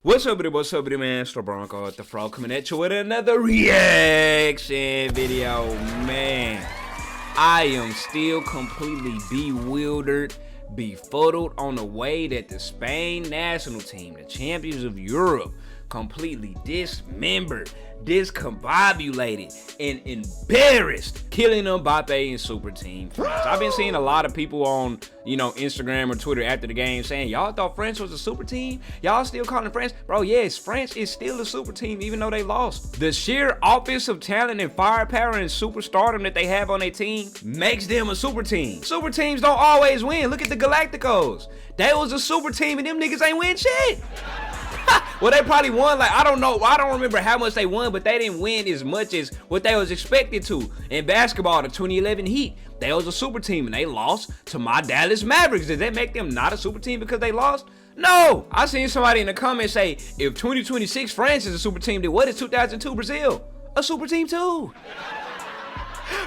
What's up, man? It's Bronco at the Frog coming at you with another reaction video, man. I am still completely bewildered, befuddled on the way that the Spain national team, the champions of Europe, completely dismembered, discombobulated, and embarrassed, killing Mbappe and super team France. I've been seeing a lot of people on, Instagram or Twitter after the game saying, y'all thought France was a super team? Y'all still calling France? Bro, yes, France is still a super team even though they lost. The sheer offensive talent and firepower and superstardom that they have on their team makes them a super team. Super teams don't always win. Look at the Galacticos. They was a super team and them niggas ain't win shit. Well, they probably won, like, I don't know. I don't remember how much they won, but they didn't win as much as what they was expected to. In basketball, the 2011 Heat, they was a super team, and they lost to my Dallas Mavericks. Does that make them not a super team because they lost? No. I seen somebody in the comments say, if 2026 France is a super team, then what is 2002 Brazil? A super team too.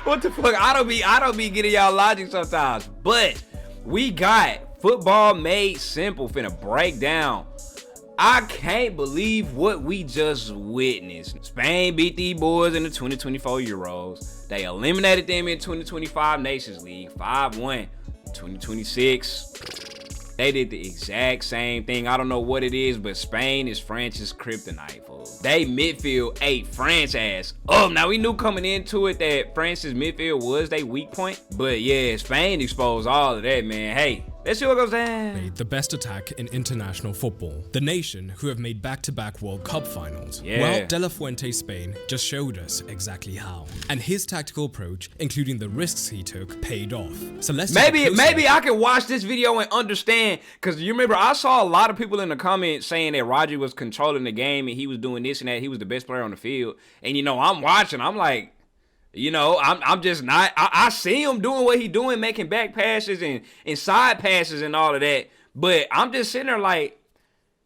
What the fuck? I don't be getting y'all logic sometimes. But we got Football Made Simple finna break down. I can't believe what we just witnessed. Spain beat these boys in the 2024 Euros. They eliminated them in 2025 Nations League, 5-1. 2026, they did the exact same thing. I don't know what it is, but Spain is France's kryptonite, fool. They midfield ate France ass up. Now, we knew coming into it that France's midfield was their weak point, but yeah, Spain exposed all of that, man. Hey, let's see what goes down. Made the best attack in international football. The nation who have made back-to-back World Cup finals. Yeah. Well, De La Fuente Spain just showed us exactly how. And his tactical approach, including the risks he took, paid off. So let's maybe I can watch this video and understand, because you remember I saw a lot of people in the comments saying that Rodri was controlling the game and he was doing this and that. He was the best player on the field. And I'm watching, I'm like, I'm just not. I see him doing what he doing, making back passes and side passes and all of that. But I'm just sitting there like,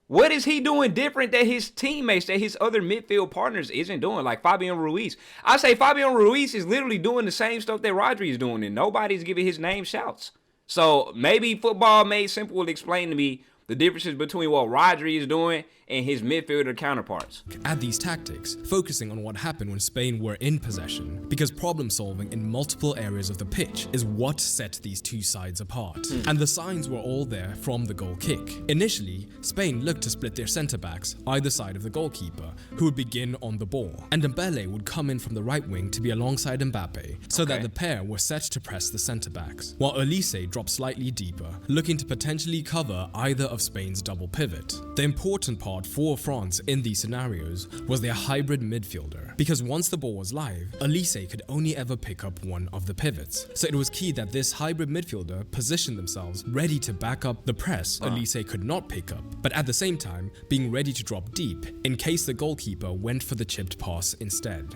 what is he doing different that his teammates, that his other midfield partners isn't doing? Like Fabian Ruiz. I say Fabian Ruiz is literally doing the same stuff that Rodri is doing, and nobody's giving his name shouts. So maybe Football Made Simple will explain to me the differences between what Rodri is doing and his midfielder counterparts. Add these tactics, focusing on what happened when Spain were in possession, because problem solving in multiple areas of the pitch is what set these two sides apart. And the signs were all there from the goal kick. Initially, Spain looked to split their centre-backs either side of the goalkeeper, who would begin on the ball, and Dembele would come in from the right wing to be alongside Mbappe, so that the pair were set to press the centre-backs, while Olise dropped slightly deeper, looking to potentially cover either of Spain's double pivot. The important part for France in these scenarios was their hybrid midfielder, because once the ball was live, Olise could only ever pick up one of the pivots. So it was key that this hybrid midfielder positioned themselves ready to back up the press Olise could not pick up, but at the same time being ready to drop deep in case the goalkeeper went for the chipped pass instead.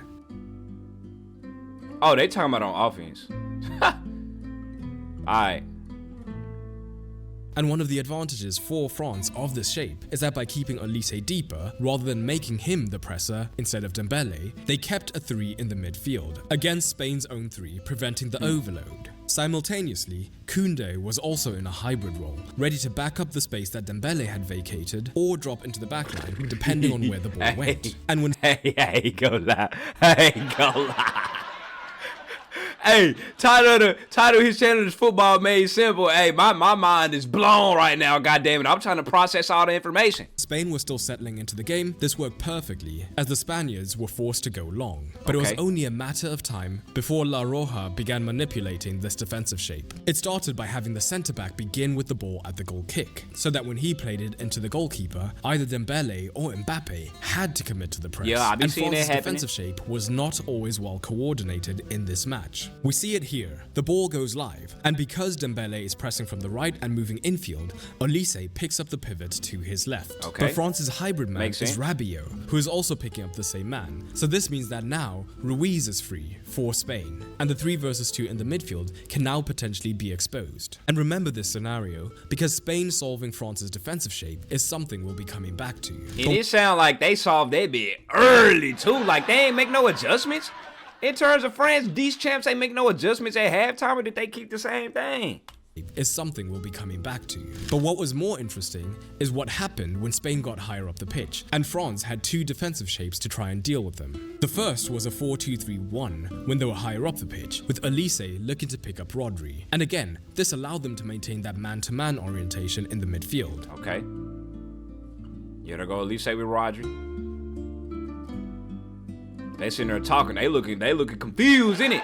Oh, they talking about on offense. Alright. And one of the advantages for France of this shape is that by keeping Olise deeper, rather than making him the presser instead of Dembele, they kept a 3 in the midfield, against Spain's own 3, preventing the overload. Simultaneously, Koundé was also in a hybrid role, ready to back up the space that Dembele had vacated or drop into the backline, depending on where the ball went. And when I ain't gonna lie. Hey, title of his channel is Football Made Simple. Hey, my mind is blown right now, goddammit. I'm trying to process all the information. Spain was still settling into the game, this worked perfectly, as the Spaniards were forced to go long. But it was only a matter of time before La Roja began manipulating this defensive shape. It started by having the centre-back begin with the ball at the goal kick, so that when he played it into the goalkeeper, either Dembele or Mbappe had to commit to the press. Yeah, I've been seeing France's it happening. defensive shape was not always well coordinated in this match. We see it here. The ball goes live, and because Dembele is pressing from the right and moving infield, Olise picks up the pivot to his left. But France's hybrid man is Rabiot, who is also picking up the same man. So this means that now Ruiz is free for Spain, and the 3 versus 2 in the midfield can now potentially be exposed. And remember this scenario, because Spain solving France's defensive shape is something we'll be coming back to. It sound like they solved that bit early too, like they ain't make no adjustments. In terms of France, these champs ain't make no adjustments at halftime, or did they keep the same thing? is something we'll be coming back to. But what was more interesting is what happened when Spain got higher up the pitch, and France had two defensive shapes to try and deal with them. The first was a 4-2-3-1 when they were higher up the pitch, with Elise looking to pick up Rodri. And again, this allowed them to maintain that man-to-man orientation in the midfield. Okay. Yeah, there go Elise with Rodri. They sitting there talking. They looking confused, innit?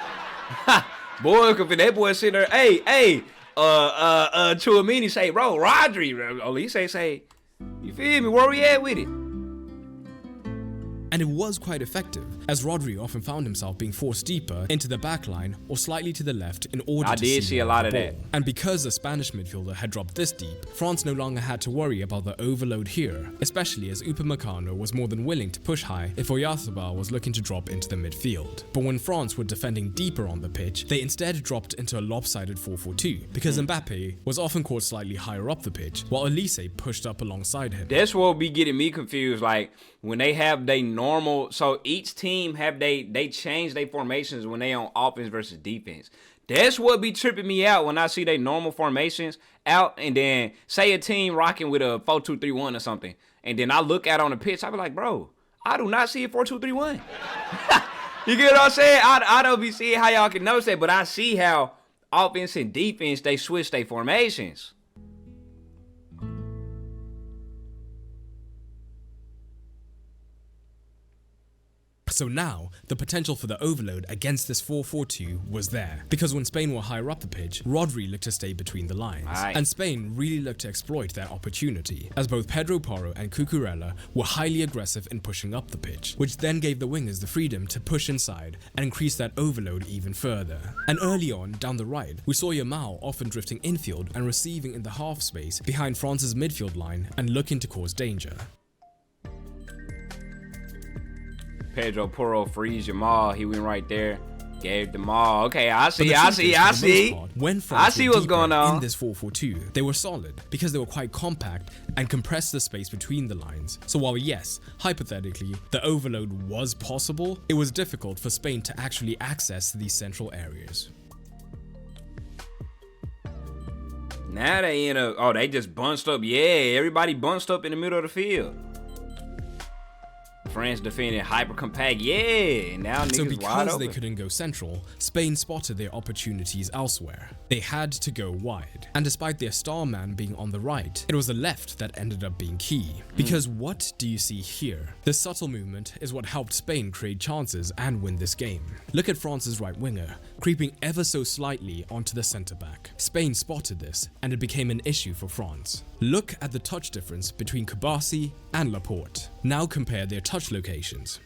Boy, that boy sitting there. Hey. Chouamini say, bro, Rodri. Elise say, you feel me? Where we at with it? And it was quite effective, as Rodri often found himself being forced deeper into the back line or slightly to the left in order to see a lot of that. And because the Spanish midfielder had dropped this deep, France no longer had to worry about the overload here, especially as Upamecano was more than willing to push high if Oyarzabal was looking to drop into the midfield. But when France were defending deeper on the pitch, they instead dropped into a lopsided 4-4-2, because Mbappe was often caught slightly higher up the pitch, while Elise pushed up alongside him. That's what be getting me confused, like when they have they normal, so each team have they change their formations when they on offense versus defense. That's what be tripping me out when I see they normal formations out, and then say a team rocking with a 4-2-3-1 or something, and then I look out on the pitch, I be like, bro, I do not see a 4-2-3-1. You get what I'm saying? I don't be seeing how y'all can notice that, but I see how offense and defense, they switch their formations. So now, the potential for the overload against this 4-4-2 was there, because when Spain were higher up the pitch, Rodri looked to stay between the lines, and Spain really looked to exploit their opportunity, as both Pedro Porro and Cucurella were highly aggressive in pushing up the pitch, which then gave the wingers the freedom to push inside and increase that overload even further. And early on, down the right, we saw Yamal often drifting infield and receiving in the half space behind France's midfield line and looking to cause danger. Pedro Porro frees Yamal. He went right there, gave the ball. Okay, I see. When France I see what's going on in this 4-4-2. They were solid because they were quite compact and compressed the space between the lines. So while yes, hypothetically, the overload was possible, it was difficult for Spain to actually access these central areas. Now they in a, they just bunched up. Yeah, everybody bunched up in the middle of the field. France defended hyper compact, yeah. Now niggas so wide because open. They couldn't go central, Spain spotted their opportunities elsewhere. They had to go wide, and despite their star man being on the right, it was the left that ended up being key. Because what do you see here? This subtle movement is what helped Spain create chances and win this game. Look at France's right winger, creeping ever so slightly onto the centre back. Spain spotted this, and it became an issue for France. Look at the touch difference between Kubasi and Laporte. Now compare their touch locations.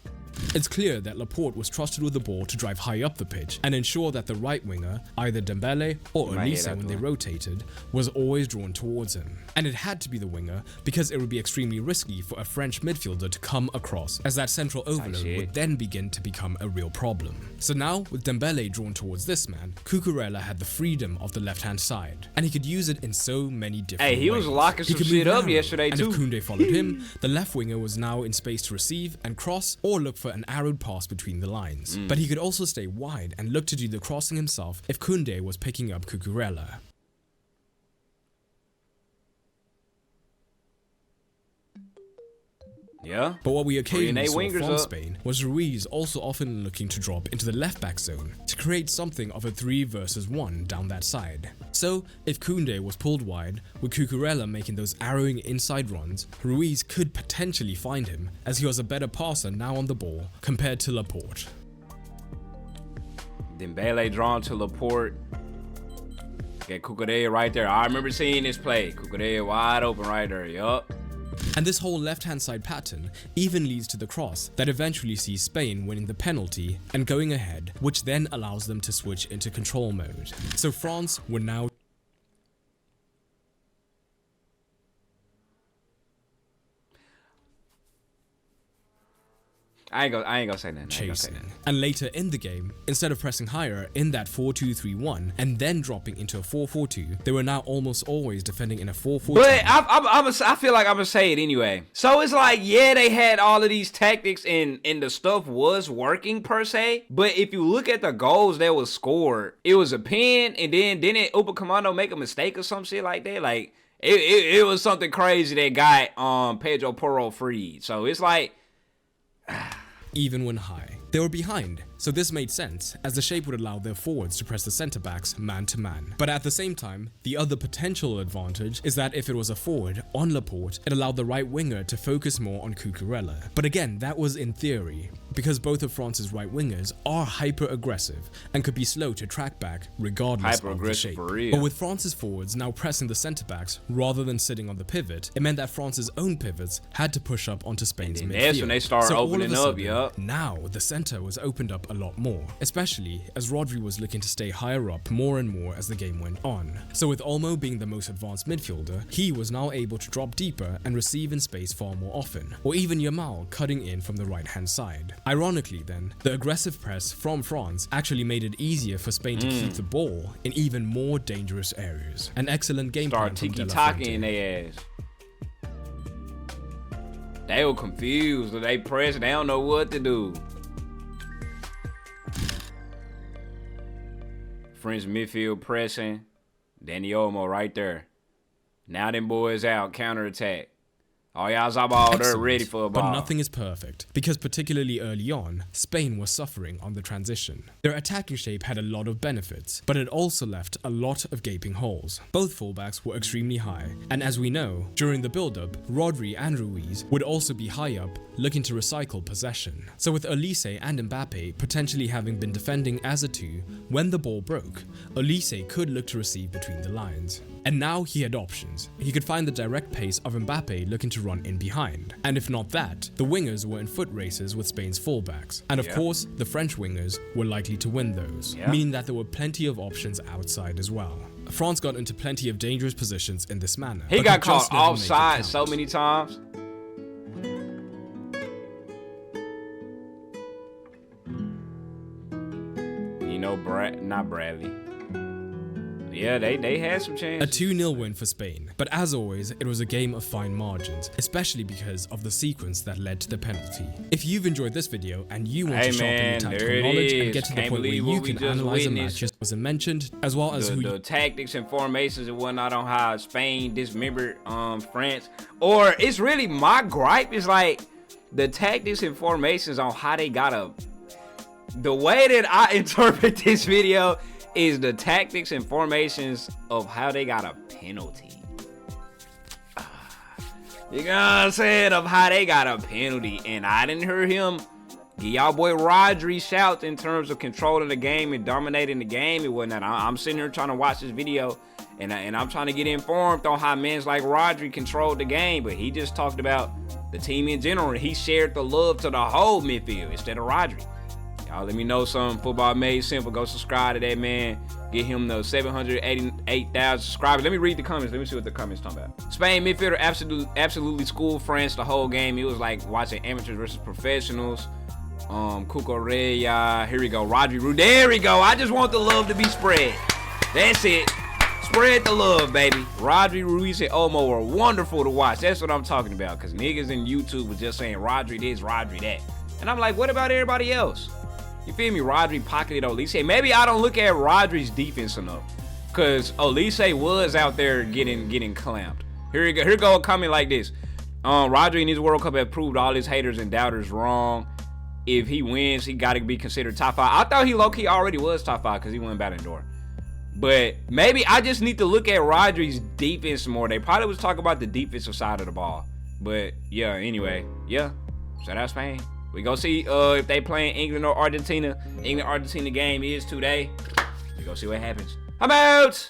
It's clear that Laporte was trusted with the ball to drive high up the pitch and ensure that the right winger, either Dembele or Elise when they rotated, was always drawn towards him. And it had to be the winger because it would be extremely risky for a French midfielder to come across, as that central overload would then begin to become a real problem. So now, with Dembele drawn towards this man, Cucurella had the freedom of the left-hand side, and he could use it in so many different ways. Hey, he was locking some shit up yesterday too. And if Koundé followed him, the left winger was now in space to receive and cross or look for an arrowed pass between the lines. But he could also stay wide and look to do the crossing himself if Koundé was picking up Cucurella. Yeah. But what we occasionally saw from up. Spain was Ruiz also often looking to drop into the left back zone to create something of a 3 versus 1 down that side. So if Koundé was pulled wide, with Cucurella making those arrowing inside runs, Ruiz could potentially find him, as he was a better passer now on the ball compared to Laporte. Dembele drawn to Laporte. Get Cucurella right there. I remember seeing this play. Cucurella wide open right there. Yup. And this whole left-hand side pattern even leads to the cross that eventually sees Spain winning the penalty and going ahead, which then allows them to switch into control mode. So France were now I ain't gonna say nothing. chasing. And later in the game, instead of pressing higher in that 4-2-3-1 and then dropping into a 4-4-2, they were now almost always defending in a 4-4-2. But I feel like I'm gonna say it anyway. So it's like, yeah, they had all of these tactics and the stuff was working per se. But if you look at the goals that was scored, it was a pin, and then didn't Upa Commando make a mistake or some shit like that? Like it was something crazy that got Pedro Porro freed. So it's like. Even when high, they were behind, so this made sense, as the shape would allow their forwards to press the centre backs man to man. But at the same time, the other potential advantage is that if it was a forward on Laporte, it allowed the right winger to focus more on Cucurella. But again, that was in theory, because both of France's right wingers are hyper aggressive and could be slow to track back regardless of the shape. But with France's forwards now pressing the centre backs rather than sitting on the pivot, it meant that France's own pivots had to push up onto Spain's midfield. That's when they started opening up, yup. Now the centre was opened up a lot more, especially as Rodri was looking to stay higher up more and more as the game went on. So with Olmo being the most advanced midfielder, he was now able to drop deeper and receive in space far more often, or even Yamal cutting in from the right hand side. Ironically then, the aggressive press from France actually made it easier for Spain to keep the ball in even more dangerous areas. An excellent game plan from De La Fuente. In their ass. They were confused, they pressed, they don't know what to do. French midfield pressing, Dani Olmo right there. Now them boys out, counterattack. Oh, y'all's all there ready for a ball. But nothing is perfect, because particularly early on, Spain was suffering on the transition. Their attacking shape had a lot of benefits, but it also left a lot of gaping holes. Both fullbacks were extremely high, and as we know, during the build-up, Rodri and Ruiz would also be high up, looking to recycle possession. So with Olise and Mbappe potentially having been defending as a two, when the ball broke, Olise could look to receive between the lines. And now he had options. He could find the direct pace of Mbappe looking to run in behind. And if not that, the wingers were in foot races with Spain's fullbacks. And of course, the French wingers were likely to win those, meaning that there were plenty of options outside as well. France got into plenty of dangerous positions in this manner. He got caught offside so many times. You know, not Bradley. Yeah, they had some chances. A 2-0 win for Spain, but as always, it was a game of fine margins, especially because of the sequence that led to the penalty. If you've enjoyed this video and you want to sharpen your tactical knowledge and get to the point where you can analyze a match as was mentioned, as well as the tactics and formations and whatnot on how Spain dismembered France, or it's really my gripe is like the tactics and formations on how they got a. The way that I interpret this video is the tactics and formations of how they got a penalty. You know what I'm saying? Of how they got a penalty. And I didn't hear him give y'all boy Rodri shouts in terms of controlling the game and dominating the game and whatnot. I'm sitting here trying to watch this video and I'm trying to get informed on how men's like Rodri controlled the game. But he just talked about the team in general. He shared the love to the whole midfield instead of Rodri. Y'all let me know something. Football Made Simple. Go subscribe to that man. Get him the 788,000 subscribers. Let me read the comments. Let me see what the comments talking about. Spain midfielder absolutely schooled France the whole game. It was like watching amateurs versus professionals. Cucurella. Here we go. Rodri. There we go. I just want the love to be spread. That's it. Spread the love, baby. Rodri, Ruiz, and Olmo were wonderful to watch. That's what I'm talking about. Because niggas in YouTube were just saying Rodri this, Rodri that. And I'm like, what about everybody else? You feel me? Rodri pocketed Olise. Maybe I don't look at Rodri's defense enough, cause Olise was out there getting clamped. Here go a comment like this. Rodri in his World Cup have proved all his haters and doubters wrong. If he wins, he got to be considered top 5. I thought he low-key already was top 5 because he won Ballon d'Or. But maybe I just need to look at Rodri's defense more. They probably was talking about the defensive side of the ball. But yeah, anyway, yeah. Shout out Spain. We go see if they playing England or Argentina. England-Argentina game is today. We go see what happens. I'm out!